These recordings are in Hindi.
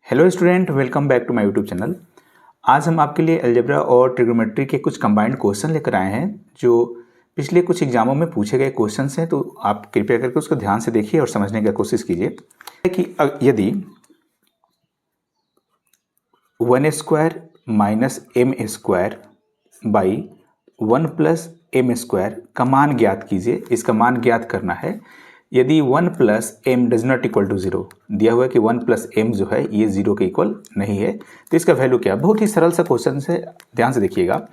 Hello student, welcome back to my YouTube channel. आज हम आपके लिए अलजेब्रा और ट्रिग्नोमेट्री के कुछ कंबाइंड क्वेश्चन लेकर आए हैं जो पिछले कुछ एग्जामों में पूछे गए क्वेश्चंस हैं। तो आप कृपया करके उसको ध्यान से देखिए और समझने की कोशिश कीजिए कि यदि 1² minus M square by 1 plus M square का मान ज्ञात कीजिए। इसका मान ज्ञात करना है यदि 1 plus M does not equal to 0। दिया हुआ है कि 1 प्लस एम जो है ये 0 के इक्वल नहीं है, तो इसका वैल्यू क्या है। बहुत ही सरल सा क्वेश्चन है, ध्यान से देखिएगा।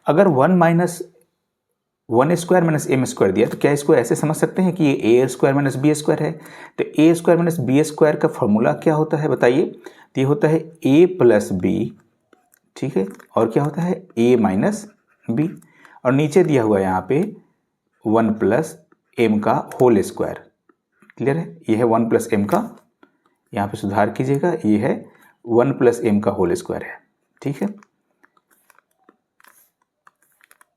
अगर 1 स्क्वायर माइनस एम स्क्वायर दिया तो क्या इसको ऐसे समझ सकते हैं कि ये ए स्क्वायर माइनस बी स्क्वायर है। तो ए स्क्वायर माइनस बी स्क्वायर का फॉर्मूला क्या होता है बताइए। तो ये होता है ए प्लस बी, ठीक है, और क्या होता है ए माइनस बी, और नीचे दिया हुआ है यहाँ पे 1 प्लस एम का होल स्क्वायर। क्लियर है, ये है 1 प्लस एम का, यहाँ पे सुधार कीजिएगा, ये है 1 प्लस एम का होल स्क्वायर है, ठीक है।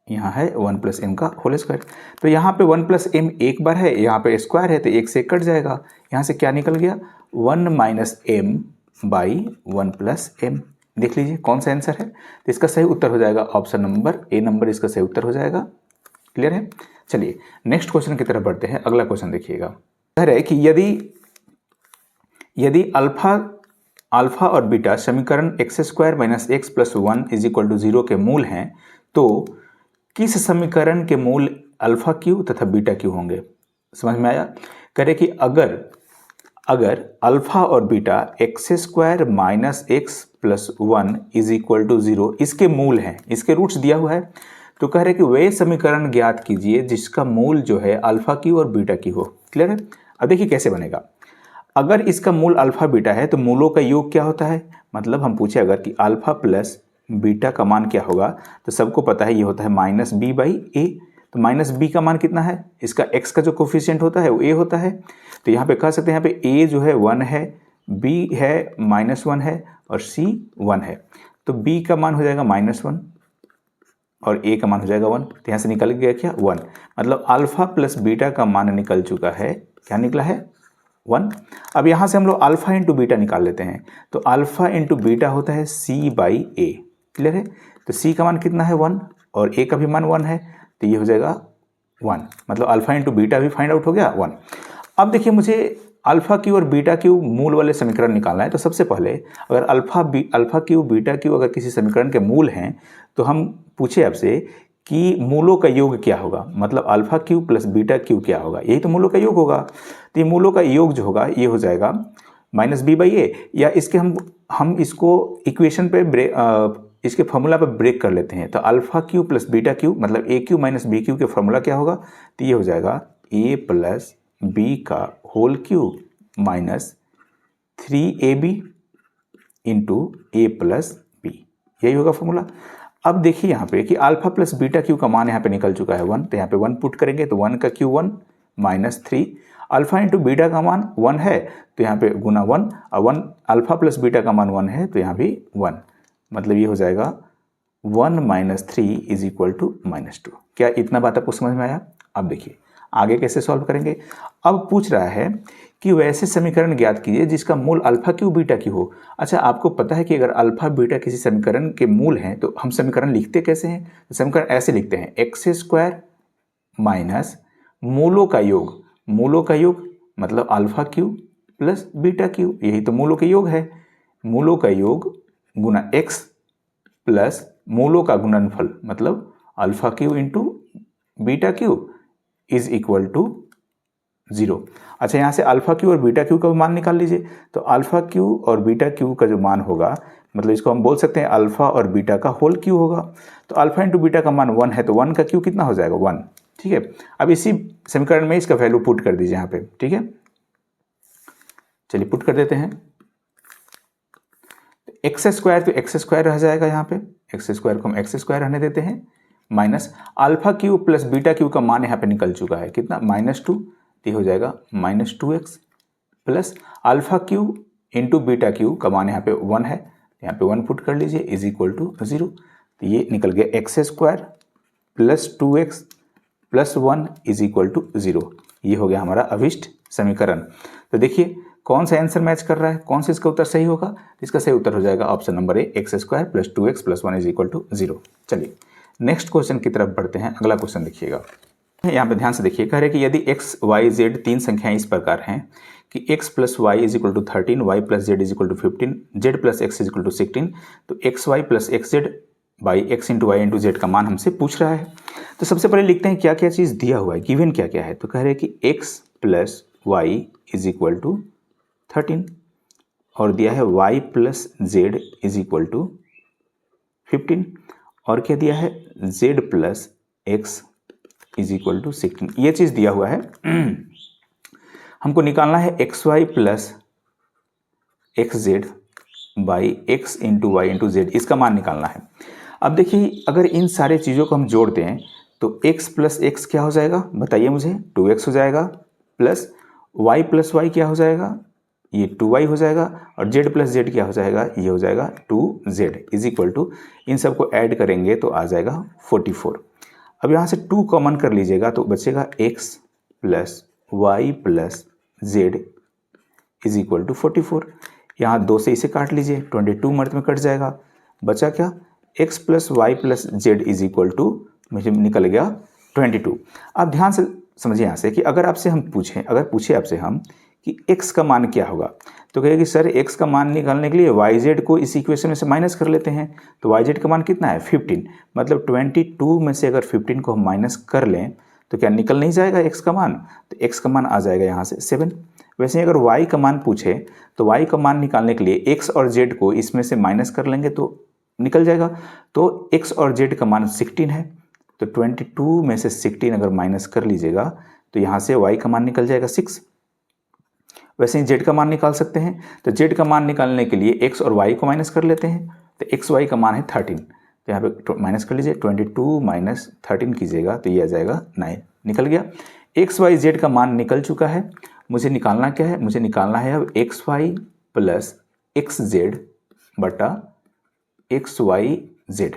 यहाँ है 1 प्लस एम का होल स्क्वायर। तो यहाँ पे 1 प्लस एम एक बार है, यहाँ पे स्क्वायर है तो एक से कट जाएगा। यहाँ से क्या निकल गया 1 minus M by 1 plus M. देख लीजिए कौन सा आंसर है। तो इसका सही उत्तर हो जाएगा ऑप्शन नंबर ए नंबर, इसका सही उत्तर हो जाएगा। क्लियर है। चलिए नेक्स्ट क्वेश्चन की तरफ बढ़ते हैं। अगला क्वेश्चन देखिएगा, कह रहा है कि यदि अल्फा और बीटा समीकरण x² minus X plus 1 is equal to 0 के मूल हैं, तो किस समीकरण के मूल अल्फा क्यू तथा बीटा क्यू होंगे। समझ में आया। कह रहे कि अगर अल्फा और beta x² minus X plus 1 is equal to 0 इसके मूल हैं, इसके रूट्स दिया हुआ है, तो कह रहे कि वे समीकरण ज्ञात कीजिए जिसका मूल जो है अल्फा क्यू और बीटा क्यू हो। क्लियर है। अब देखिए कैसे बनेगा। अगर इसका मूल अल्फा बीटा है तो मूलों का योग क्या होता है। मतलब हम पूछे अगर कि अल्फा प्लस बीटा का मान क्या होगा, तो सबको पता है ये होता है माइनस बी बाई ए। तो माइनस बी का मान कितना है, इसका एक्स का जो कोफिशिएंट होता है वो ए होता है। तो यहाँ पे कह सकते हैं यहाँ पे ए जो है 1 है, बी है -1 है और सी 1 है। तो बी का मान हो जाएगा -1 और ए का मान हो जाएगा 1। तो यहाँ से निकल गया क्या 1। मतलब अल्फा प्लस बीटा का मान निकल चुका है, क्या निकला है 1। अब यहाँ से हम लोग अल्फा इंटू बीटा निकाल लेते हैं। तो अल्फा इंटू बीटा होता है सी बाई ए। क्लियर है। तो सी का मान कितना है 1 और ए का भी मान 1 है, तो ये हो जाएगा 1। मतलब अल्फा इंटू बीटा भी फाइंड आउट हो गया 1। अब देखिए मुझे अल्फा क्यू और बीटा क्यू मूल वाले समीकरण निकालना है। तो सबसे पहले अगर अल्फा क्यू बीटा क्यू अगर किसी समीकरण के मूल हैं, तो हम पूछे आपसे कि मूलों का योग क्या होगा। मतलब alpha cube plus beta Q क्या होगा, यही तो मूलों का योग होगा। तो ये मूलों का योग जो होगा ये हो जाएगा माइनस बी बाई ए, या इसके हम इसको इक्वेशन पे इसके फॉर्मूला पे ब्रेक कर लेते हैं। तो alpha cube plus beta cube मतलब A cube minus B cube के फॉर्मूला क्या होगा। तो ये हो जाएगा ए प्लस बी का whole cube minus 3ab into A plus B, यही होगा फॉर्मूला। अब देखिए यहाँ पे कि अल्फा प्लस बीटा क्यू का मान यहाँ पे निकल चुका है 1। तो यहाँ पे 1 पुट करेंगे तो 1 का Q 1 minus 3। Alpha into beta का मान 1 है तो यहाँ पे गुना 1, और 1 अल्फा प्लस बीटा का मान 1 है तो यहाँ भी 1। मतलब ये हो जाएगा 1 माइनस 3 इज इक्वल टू -2। क्या इतना बात आपको समझ में आया। अब देखिए आगे कैसे सॉल्व करेंगे। अब पूछ रहा है कि वैसे समीकरण ज्ञात कीजिए जिसका मूल अल्फा क्यू बीटा क्यू हो। अच्छा, आपको पता है कि अगर अल्फा बीटा किसी समीकरण के मूल हैं तो हम समीकरण लिखते कैसे हैं। तो समीकरण ऐसे लिखते हैं x² माइनस मूलों का योग, मूलों का योग मतलब alpha cube plus beta Q, यही तो मूलों के योग है। मूलों का योग गुना x प्लस मूलों का गुणनफल मतलब alpha Q into beta Q is equal to 0। अच्छा, यहाँ से अल्फा क्यू और बीटा क्यू का मान निकाल लीजिए। तो अल्फा क्यू और बीटा क्यू का जो मान होगा, मतलब इसको हम बोल सकते हैं अल्फा और बीटा का होल क्यू होगा। तो अल्फा इंटू बीटा का मान 1 है तो 1 का क्यू कितना हो जाएगा 1। ठीक है। अब इसी समीकरण में इसका वैल्यू पुट कर दीजिए यहाँ पे। ठीक है, चलिए पुट कर देते हैं। x² तो x² रह जाएगा, यहाँ पे x² को हम x² रहने देते हैं, minus alpha cube plus beta Q का मान यहाँ पे निकल चुका है कितना -2। ये हो जाएगा -2x plus alpha Q into beta Q का मान यहाँ पे 1 है, यहाँ पे 1 पुट कर लीजिए इज इक्वल टू 0। तो ये निकल गया x² plus 2x plus 1 is equal to 0। ये हो गया हमारा अभिष्ट समीकरण। तो देखिए कौन सा आंसर मैच कर रहा है, कौन सा इसका उत्तर सही होगा? इसका सही उत्तर हो जाएगा option number A, X square plus 2x plus 1 is equal to 0। चलिए नेक्स्ट क्वेश्चन की तरफ बढ़ते हैं। अगला क्वेश्चन देखिएगा, यहाँ पे ध्यान से देखिए, कह रहे कि यदि x, y, z तीन संख्याएं इस प्रकार हैं कि x plus Y is equal to 13, y plus Z is equal to 15, z plus X is equal to 16, तो X Y plus X Z by X into Y into Z का मान हमसे पूछ रहा है। तो सबसे पहले लिखते हैं क्या क्या चीज़ दिया हुआ है, गिवन क्या क्या है। तो कह रहे हैं कि x plus Y is equal to 13 और दिया है y plus Z is equal to 15 और क्या दिया है z plus X is equal to 16। ये चीज़ दिया हुआ है। हमको निकालना है X Y plus X Z by X into Y into Z, इसका मान निकालना है। अब देखिए अगर इन सारे चीज़ों को हम जोड़ते हैं तो x प्लस एक्स क्या हो जाएगा बताइए मुझे, 2x हो जाएगा, प्लस y प्लस वाई क्या हो जाएगा, ये 2y हो जाएगा, और z प्लस जेड क्या हो जाएगा, ये हो जाएगा 2z इज इक्वल टू, इन सबको ऐड करेंगे तो आ जाएगा 44। अब यहाँ से 2 कॉमन कर लीजिएगा तो बचेगा x plus Y plus Z is equal to 44। यहाँ 2 से इसे काट लीजिए, 22 मर्द में कट जाएगा, बचा क्या, x plus Y plus Z is equal to, मुझे निकल गया 22। अब ध्यान से समझिए यहाँ से कि अगर आपसे हम पूछें, अगर पूछे आपसे हम कि x का मान क्या होगा, तो कहेगा कि सर x का मान निकालने के लिए yz को इस इक्वेशन में से माइनस कर लेते हैं। तो yz का मान कितना है 15, मतलब 22 में से अगर 15 को हम माइनस कर लें तो क्या निकल नहीं जाएगा x का मान, तो x का मान आ जाएगा यहाँ से 7। वैसे ही अगर y का मान पूछे तो y का मान निकालने के लिए x और z को इसमें से माइनस कर लेंगे तो निकल जाएगा। तो x और z का मान 16 है, तो 22 में से 16 अगर माइनस कर लीजिएगा तो यहाँ से y का मान निकल जाएगा 6। वैसे ही z का मान निकाल सकते हैं, तो z का मान निकालने के लिए x और y को माइनस कर लेते हैं, तो x y का मान है 13, तो यहाँ पे माइनस कर लीजिए, 22 माइनस 13 कीजिएगा तो ये आ जाएगा 9, निकल गया। x y z का मान निकल चुका है, मुझे निकालना क्या है, मुझे निकालना है अब X Y plus X Z बटा एक्स वाई जेड।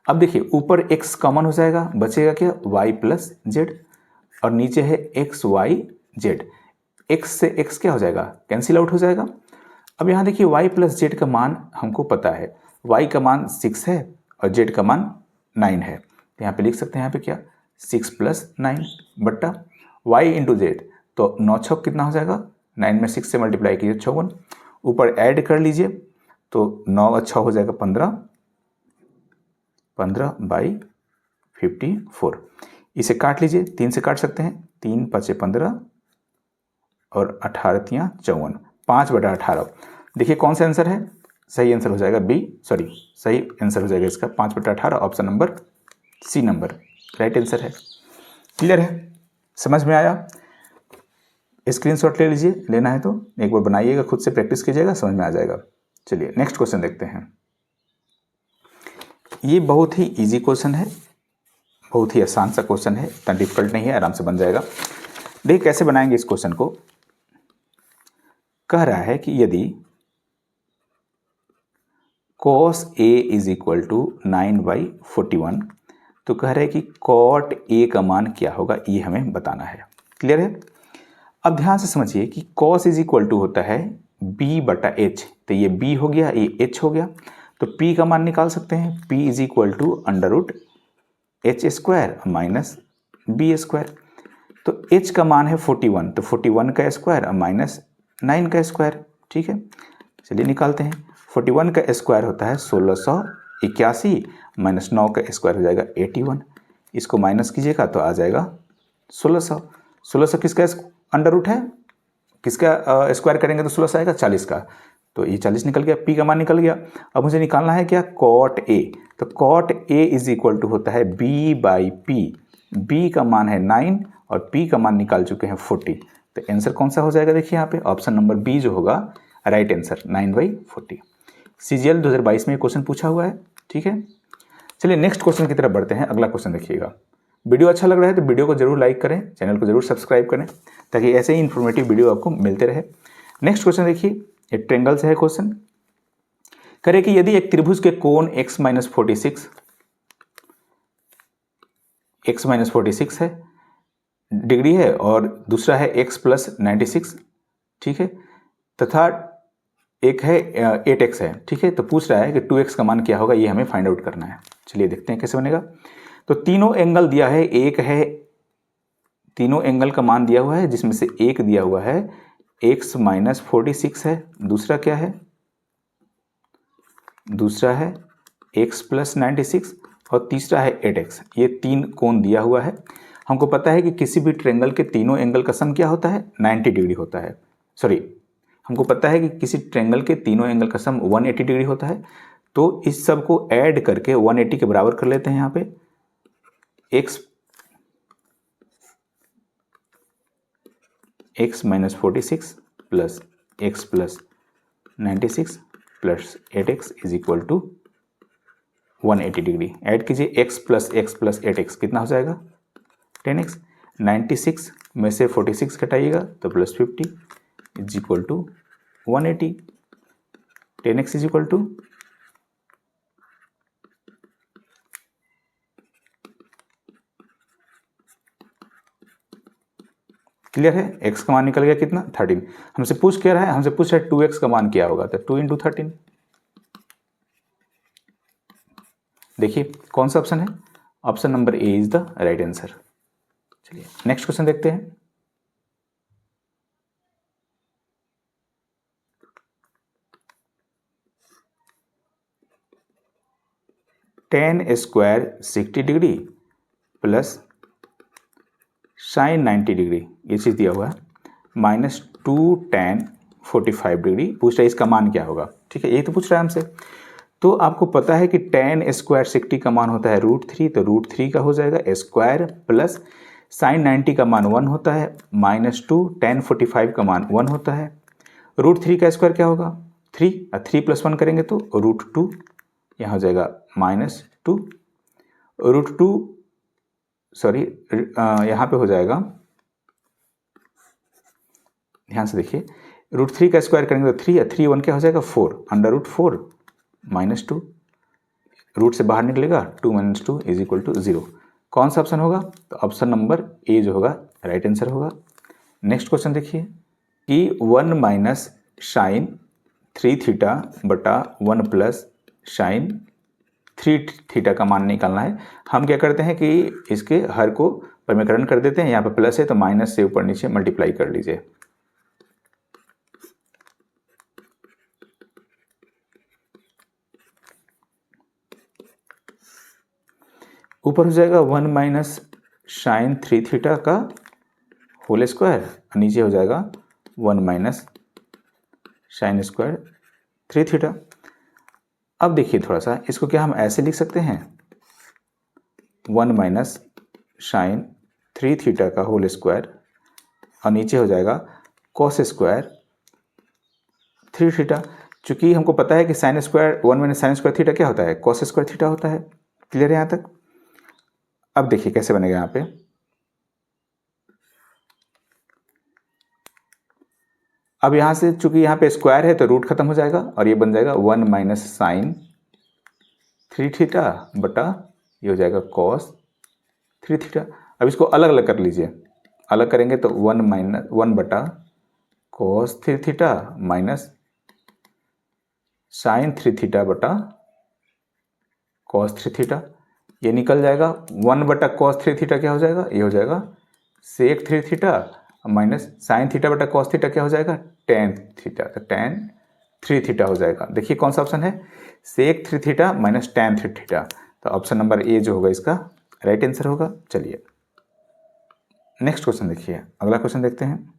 अब देखिए ऊपर x कॉमन हो जाएगा, बचेगा क्या y प्लस जेड, और नीचे है एक्स वाई जेड, x से x क्या हो जाएगा, कैंसिल आउट हो जाएगा। अब यहाँ देखिए y प्लस जेड का मान हमको पता है, y का मान 6 है और z का मान 9 है, तो यहाँ पे लिख सकते हैं यहाँ पे क्या 6 प्लस 9 बट्टा y इंटू जेड, तो 9 छक कितना हो जाएगा, 9 में 6 से मल्टीप्लाई कीजिए 54, ऊपर ऐड कर लीजिए तो 9 अच्छा हो जाएगा 15, 15 बाई 54। इसे काट लीजिए, 3 से काट सकते हैं, 3 5 15 और 18 तियाँ 54, 5/18। देखिए कौन सा आंसर है, सही आंसर हो जाएगा बी, सॉरी सही आंसर हो जाएगा इसका 5/18, option number C number right answer है। क्लियर है, समझ में आया? स्क्रीनशॉट ले लीजिए, लेना है तो एक बार बनाइएगा, खुद से प्रैक्टिस कीजिएगा, समझ में आ जाएगा। चलिए नेक्स्ट क्वेश्चन देखते हैं। ये बहुत ही इजी क्वेश्चन है, बहुत ही आसान सा क्वेश्चन है, इतना डिफिकल्ट नहीं है, आराम से बन जाएगा। देखिए कैसे बनाएंगे इस क्वेश्चन को। कह रहा है कि यदि cos a is equal to 9/41, तो कह रहा है कि cot a का मान क्या होगा, ये हमें बताना है। क्लियर है? अब ध्यान से समझिए कि cos इज इक्वल टू होता है b बटा h, तो ये b हो गया, ये h हो गया, तो p का मान निकाल सकते हैं, p is equal to under root H square minus B square. तो h का मान है 41, तो 41 का स्क्वायर माइनस 9 का स्क्वायर। ठीक है, चलिए निकालते हैं। 41 का स्क्वायर होता है 1681 माइनस 9 का स्क्वायर हो जाएगा 81, इसको माइनस कीजिएगा तो आ जाएगा 1600। 1600 किसका अंडर रूट है, किसका स्क्वायर करेंगे तो 16 आएगा, 40 का, तो ये 40 निकल गया, p का मान निकल गया। अब मुझे निकालना है क्या, cot a, तो cot a is equal to होता है b बाई p, b का मान है 9 और p का मान निकाल चुके हैं 40, तो आंसर कौन सा हो जाएगा, देखिए यहाँ पे ऑप्शन नंबर बी जो होगा राइट आंसर 9/40। CGL 2022 में क्वेश्चन पूछा हुआ है। ठीक है, चलिए नेक्स्ट क्वेश्चन की तरफ बढ़ते हैं। अगला क्वेश्चन देखिएगा। वीडियो अच्छा लग रहा है तो वीडियो को जरूर लाइक करें, चैनल को जरूर सब्सक्राइब करें, ताकि ऐसे ही इन्फॉर्मेटिव वीडियो आपको मिलते रहे। नेक्स्ट क्वेश्चन देखिए, एक ट्रेंगल से है क्वेश्चन। करें कि यदि एक त्रिभुज के कोण x माइनस 46 है डिग्री है और दूसरा है x प्लस 96, ठीक है, तथा एक है 8x है, ठीक है। तो पूछ रहा है कि 2x का मान क्या होगा, ये हमें फाइंड आउट करना है। चलिए देखते हैं कैसे बनेगा। तो तीनों एंगल दिया है, एक है, तीनों एंगल का मान दिया हुआ है, जिसमें से एक दिया हुआ है x माइनस 46 है, दूसरा क्या है, दूसरा है x प्लस 96 और तीसरा है 8x। ये तीन कोण दिया हुआ है। हमको पता है कि किसी भी ट्रायंगल के तीनों एंगल का सम क्या होता है, 90 डिग्री होता है। सॉरी, हमको पता है कि किसी ट्रायंगल के तीनों एंगल का सम 180 डिग्री होता है। तो इस सब को ऐड करके 180 के बराबर कर लेते हैं। यहाँ पे x minus 46 plus x plus 96 plus 8x is equal to 180 degree. Add कीजिए x प्लस 8x कितना हो जाएगा, 10x। 96 में से 46 घटाइएगा तो plus 50 is equal to 180। 10x is equal to clear है। x का मान निकल गया कितना, 13। हमसे पूछ क्या रहा है, हमसे पूछ रहा है 2x का मान क्या होगा, तो 2 इंटू 13। देखिए कौन सा ऑप्शन है, option number A is the right answer. चलिए नेक्स्ट क्वेश्चन देखते हैं। tan square 60 degree plus sign 90 degree, ये चीज़ दिया हुआ है, माइनस 2 tan 45 डिग्री। पूछ रहा है इसका मान क्या होगा, ठीक है, यही तो पूछ रहा है हमसे। तो आपको पता है कि tan स्क्वायर 60 का मान होता है √3, तो √3 का हो जाएगा स्क्वायर प्लस साइन 90 का मान 1 होता है, माइनस 2 tan 45 का मान 1 होता है। √3 का स्क्वायर क्या होगा, 3, 3 प्लस 1 करेंगे तो √2, यहाँ हो जाएगा -2, √2 सॉरी यहाँ पे हो जाएगा, ध्यान से देखिए, √3 का स्क्वायर करेंगे तो 3, 3 1 क्या हो जाएगा 4, √4 -2, रूट से बाहर निकलेगा 2 - 2 इज इक्वल टू 0। कौन सा ऑप्शन होगा, तो ऑप्शन नंबर ए जो होगा राइट आंसर होगा। नेक्स्ट क्वेश्चन देखिए कि 1 माइनस साइन 3 थीटा बटा 1 प्लस साइन 3 थीटा का मान निकालना है। हम क्या करते हैं कि इसके हर को परिमेयकरण कर देते हैं, यहाँ पे प्लस है तो माइनस से ऊपर नीचे मल्टीप्लाई कर लीजिए। ऊपर हो जाएगा 1 माइनस साइन 3 थीटा का होल स्क्वायर और नीचे हो जाएगा 1 माइनस साइन स्क्वायर 3 थीटा। अब देखिए थोड़ा सा इसको क्या हम ऐसे लिख सकते हैं, 1 माइनस साइन 3 थीटा का होल स्क्वायर और नीचे हो जाएगा कॉस स्क्वायर 3 थीटा। चूंकि हमको पता है कि sine square 1 minus sine square theta क्या होता है, कॉस स्क्वायर थीटा होता है। क्लियर है यहाँ तक। अब देखिए कैसे बनेगा यहाँ पे, अब यहाँ से चूंकि यहाँ पे स्क्वायर है तो रूट खत्म हो जाएगा और ये बन जाएगा 1 माइनस साइन 3 थीटा बटा ये हो जाएगा कॉस 3 थीटा। अब इसको अलग अलग कर लीजिए, अलग करेंगे तो 1 बटा cos 3 theta minus sine 3 theta बटा कॉस 3 थीटा, ये निकल जाएगा। 1 बटा कॉस 3 थीटा क्या हो जाएगा, ये हो जाएगा सेक 3 थीटा माइनस साइन थीटा बटा कॉस थीटा क्या हो जाएगा, टेन थीटा, तो टेन 3 थीटा हो जाएगा। देखिए कौन सा ऑप्शन है, सेक 3 थीटा माइनस टेन 3 थीटा, तो ऑप्शन नंबर ए जो होगा इसका राइट आंसर होगा। चलिए नेक्स्ट क्वेश्चन देखिए, अगला क्वेश्चन देखते हैं।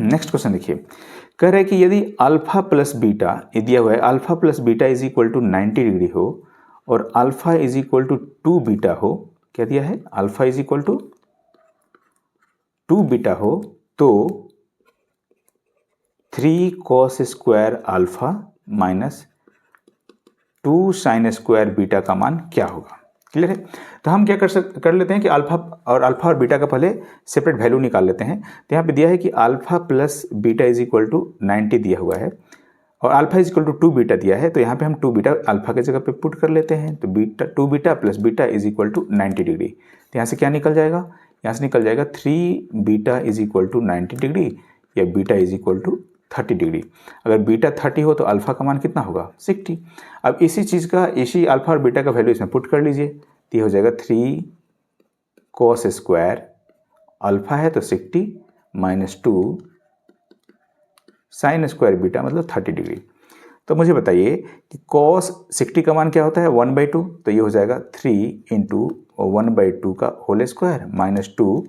नेक्स्ट क्वेश्चन देखिए, कह रहा है कि यदि अल्फा प्लस बीटा, ये दिया हुआ है alpha plus beta is equal to 90 degree हो और alpha is equal to 2 beta हो, क्या दिया है, alpha is equal to 2 beta हो, तो 3 cos square alpha minus 2 sine square beta का मान क्या होगा। क्लियर है। तो हम क्या कर लेते हैं कि अल्फा और बीटा का पहले सेपरेट वैल्यू निकाल लेते हैं। तो यहाँ पे दिया है कि alpha plus beta is equal to 90 दिया हुआ है और alpha is equal to 2 beta दिया है, तो यहाँ पे हम 2 बीटा अल्फा के जगह पे पुट कर लेते हैं। तो beta 2 beta plus beta is equal to 90 degree. तो यहाँ से क्या निकल जाएगा, यहाँ से निकल जाएगा 3 beta is equal to 90 degree या beta is equal to 30 degree. अगर बीटा 30 हो तो अल्फा का मान कितना होगा 60। अब इसी चीज़ का, इसी अल्फा और बीटा का वैल्यू इसमें पुट कर लीजिए, तो ये हो जाएगा 3 cos स्क्वायर, अल्फा है तो 60 माइनस 2 साइन स्क्वायर बीटा मतलब 30 डिग्री। तो मुझे बताइए कि cos 60 का मान क्या होता है 1/2, तो ये हो जाएगा 3 इंटू 1/2 का होल स्क्वायर माइनस 2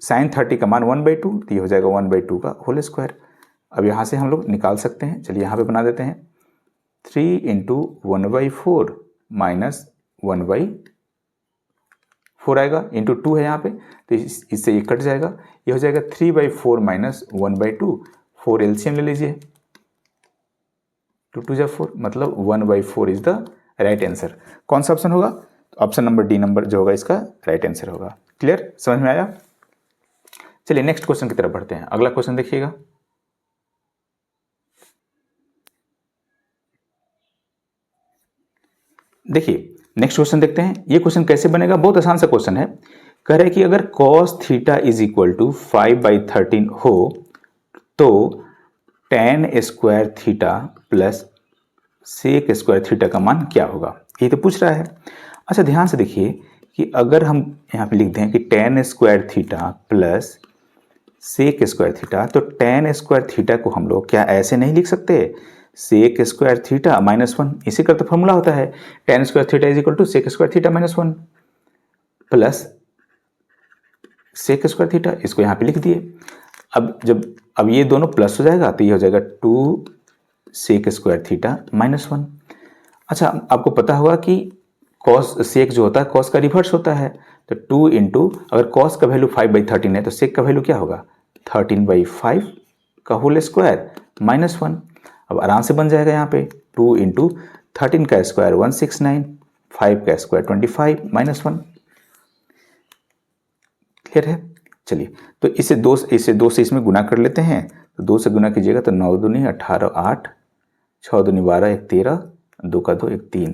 साइन 30 का मान 1/2, तो ये हो जाएगा 1/2 का होल स्क्वायर। अब यहाँ से हम लोग निकाल सकते हैं, चलिए यहाँ पे बना देते हैं 3 इंटू 1/4 माइनस 1/4 आएगा, इंटू 2 है यहाँ पे, तो इससे ये कट जाएगा, ये हो जाएगा 3/4 माइनस 1/2। 4 एलसीएम ले लीजिए, 2 2 जा 4 मतलब 1/4 इज द राइट आंसर। कौन सा ऑप्शन होगा, तो ऑप्शन नंबर डी नंबर जो होगा इसका राइट आंसर होगा। क्लियर, समझ में आया। चलिए नेक्स्ट क्वेश्चन की तरफ बढ़ते हैं। अगला क्वेश्चन देखिएगा, देखिए नेक्स्ट क्वेश्चन देखते हैं। ये क्वेश्चन कैसे बनेगा, बहुत आसान सा क्वेश्चन है। कह रहे हैं कि अगर cos theta is equal to 5/13 हो तो tan square theta plus sec square theta का मान क्या होगा, ये तो पूछ रहा है। अच्छा ध्यान से देखिए कि अगर हम यहाँ पे लिख दें कि tan square theta plus sec square theta, तो tan स्क्वायर थीटा को हम लोग क्या ऐसे नहीं लिख सकते, सेक स्क्वायर थीटा माइनस 1, इसी का तो फॉर्मूला होता है tan square theta is equal to sec square theta minus 1 plus sec square theta, इसको यहाँ पे लिख दिए। अब ये दोनों प्लस हो जाएगा, तो ये हो जाएगा 2 सेक स्क्वायर थीटा माइनस 1। अच्छा आपको पता होगा कि कॉस सेक जो होता है कॉस का रिवर्स होता है, तो 2 इंटू, अगर कॉस का वैल्यू 5/13 है तो सेक का वैल्यू क्या होगा 13/5 का होल स्क्वायर माइनस 1। अब आराम से बन जाएगा यहाँ पे 2 इंटू 13 का स्क्वायर 169, 5 का स्क्वायर 25 माइनस 1। क्लियर है। चलिए तो इसे दो से इसमें गुना कर लेते हैं, तो 2 से गुना कीजिएगा तो 9 दूनी 18, 8, 6 दूनी 12, 1 13, 2 का 2 1 3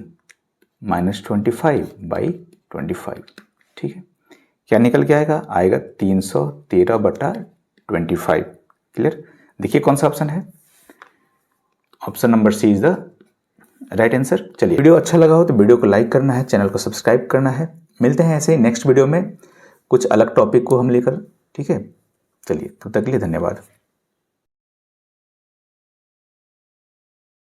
माइनस 25/25। ठीक है, क्या निकल के आएगा 313/25। क्लियर, देखिए कौन सा ऑप्शन है, option number C is the right answer. चलिए वीडियो अच्छा लगा हो तो वीडियो को लाइक करना है, चैनल को सब्सक्राइब करना है। मिलते हैं ऐसे ही नेक्स्ट वीडियो में कुछ अलग टॉपिक को हम लेकर। ठीक है, चलिए तब तक के लिए धन्यवाद।